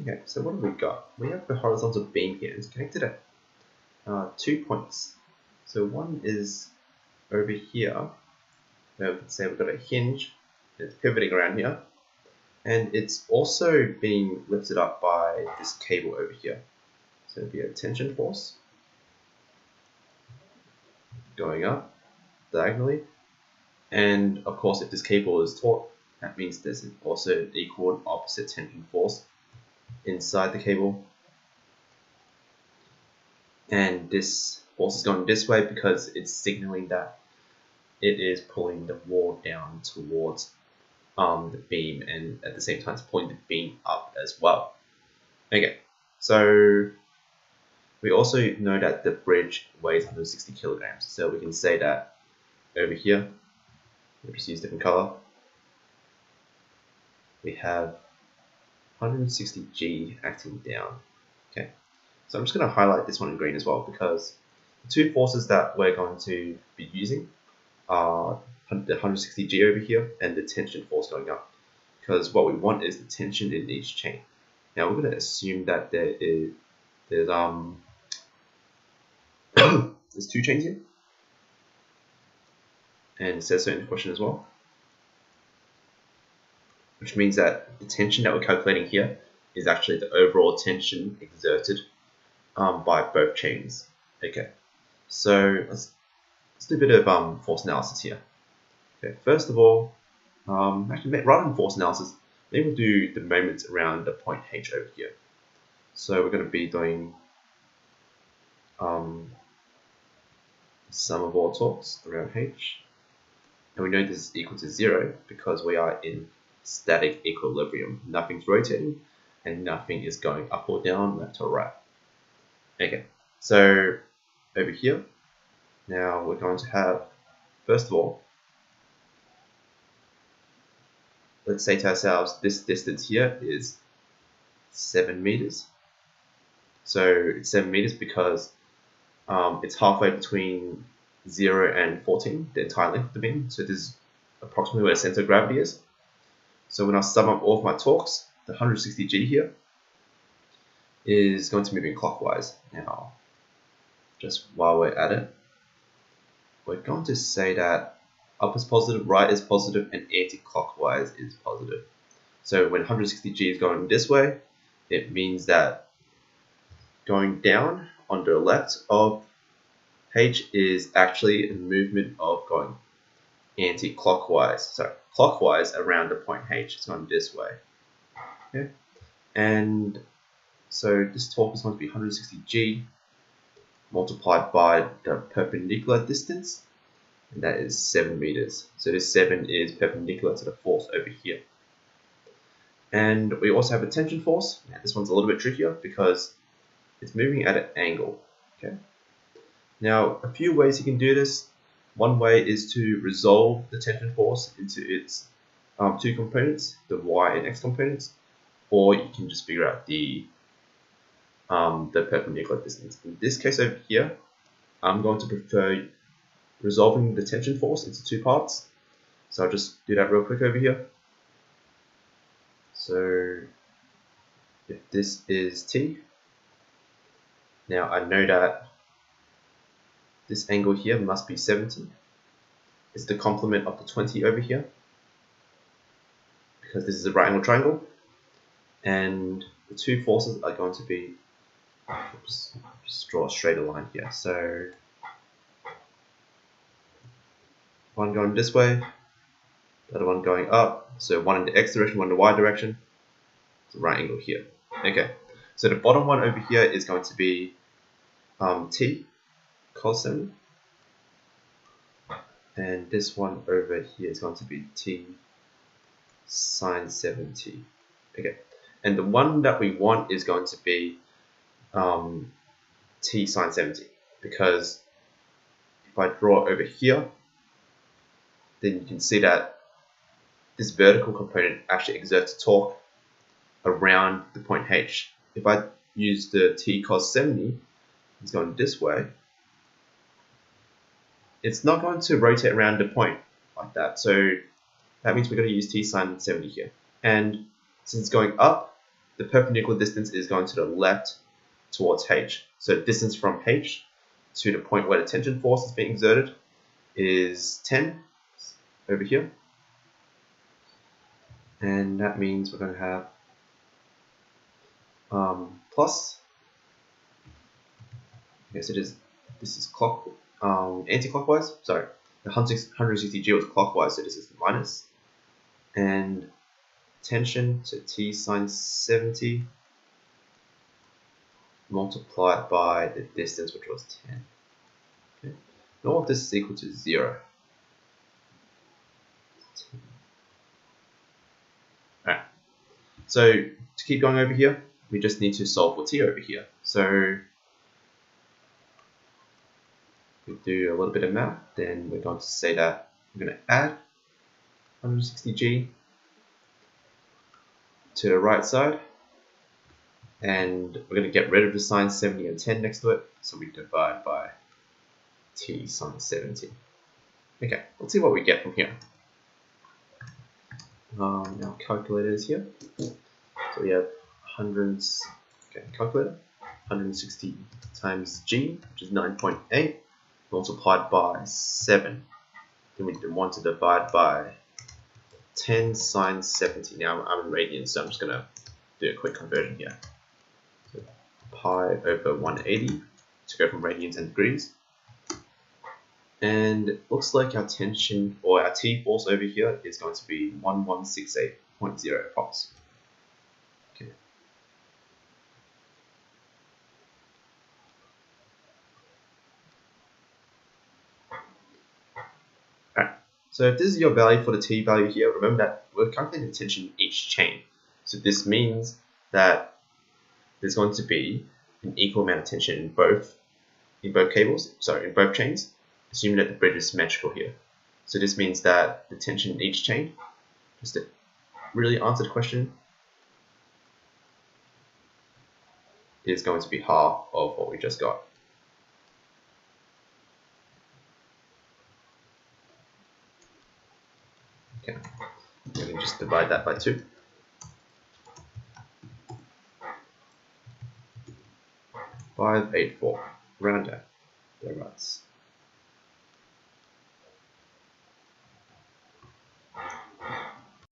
Okay, so what have we got? We have the horizontal beam here. It's connected at 2 points. So one is over here. Let's say we've got a hinge. It's pivoting around here. And it's also being lifted up by this cable over here. So it'll be a tension force going up diagonally. And of course, if this cable is taut, that means there's also an equal and opposite tension force inside the cable. And this force is going this way because it's signaling that it is pulling the wall down towards the beam, and at the same time it's pulling the beam up as well. Okay, so we also know that the bridge weighs 160 kilograms, so we can say that over here, we'll just use different color, we have 160 G acting down. Okay, so I'm just going to highlight this one in green as well, because the two forces that we're going to be using are the 160 G over here and the tension force going up, because what we want is the tension in each chain. Now we're going to assume that there's there's two chains here, and it says so in the question as well, which means that the tension that we're calculating here is actually the overall tension exerted by both chains. Okay, so let's do a bit of force analysis here. Okay, first of all, actually rather than force analysis, maybe we'll do the moments around the point H over here. So we're going to be doing sum of all torques around H, and we know this is equal to 0 because we are in static equilibrium. Nothing's rotating and nothing is going up or down, left or right. Okay, so over here, now we're going to have, first of all, let's say to ourselves this distance here is 7 meters. So it's 7 meters because it's halfway between 0 and 14, the entire length of the beam. So this is approximately where the center of gravity is. So when I sum up all of my torques, the 160 G here is going to move in clockwise. Now, just while we're at it, we're going to say that up is positive, right is positive, and anti-clockwise is positive. So when 160 G is going this way, it means that going down on the left of H is actually a movement of going anti-clockwise. So clockwise around the point H is going this way. Okay, and so this torque is going to be 160 G multiplied by the perpendicular distance, and that is 7 meters. So this 7 is perpendicular to the force over here. And we also have a tension force. Now, this one's a little bit trickier because it's moving at an angle. Okay. Now, a few ways you can do this. One way is to resolve the tension force into its two components, the y and x components, or you can just figure out the perpendicular distance. In this case over here, I'm going to prefer resolving the tension force into two parts. So I'll just do that real quick over here. So if this is T, now I know that this angle here must be 70. It's the complement of the 20 over here, because this is a right angle triangle. And the two forces are going to be, oops, just draw a straighter line here. So one going this way, the other one going up. So one in the x direction, one in the y direction. It's a right angle here. Okay, so the bottom one over here is going to be T cos 70. And this one over here is going to be T sine 70. Okay, and the one that we want is going to be T sine 70, because if I draw over here, then you can see that this vertical component actually exerts a torque around the point H. If I use the T cos 70, it's going this way, it's not going to rotate around the point like that. So that means we're going to use T sine 70 here. And since it's going up, the perpendicular distance is going to the left towards H. So distance from H to the point where the tension force is being exerted is 10 over here. And that means we're going to have plus, yes it is, this is anti-clockwise, sorry, the 160G was clockwise, so this is minus, and tension, so T sine 70 multiplied by the distance, which was 10. Okay. And all of this is equal to 0. Alright, so to keep going over here, we just need to solve for T over here. So we do a little bit of math, then we're going to say that we're going to add 160G to the right side, and we're going to get rid of the sine 70 and 10 next to it, so we divide by T sine 70. Okay, let's see what we get from here. Our calculator is here. So we have calculator, 160 times G, which is 9.8, multiplied by 7. Then we want to divide by 10 sine 70. Now I'm in radians, so I'm just going to do a quick conversion here. So pi over 180 to go from radians and degrees. And it looks like our tension, or our T force over here, is going to be 1168.0 volts. Okay. Alright, so if this is your value for the T value here, remember that we're calculating the tension in each chain. So this means that there's going to be an equal amount of tension in both chains, assuming that the bridge is symmetrical here. So this means that the tension in each chain, just to really answer the question, is going to be half of what we just got. Okay, we can just divide that by 2. .584, round down, thereabouts.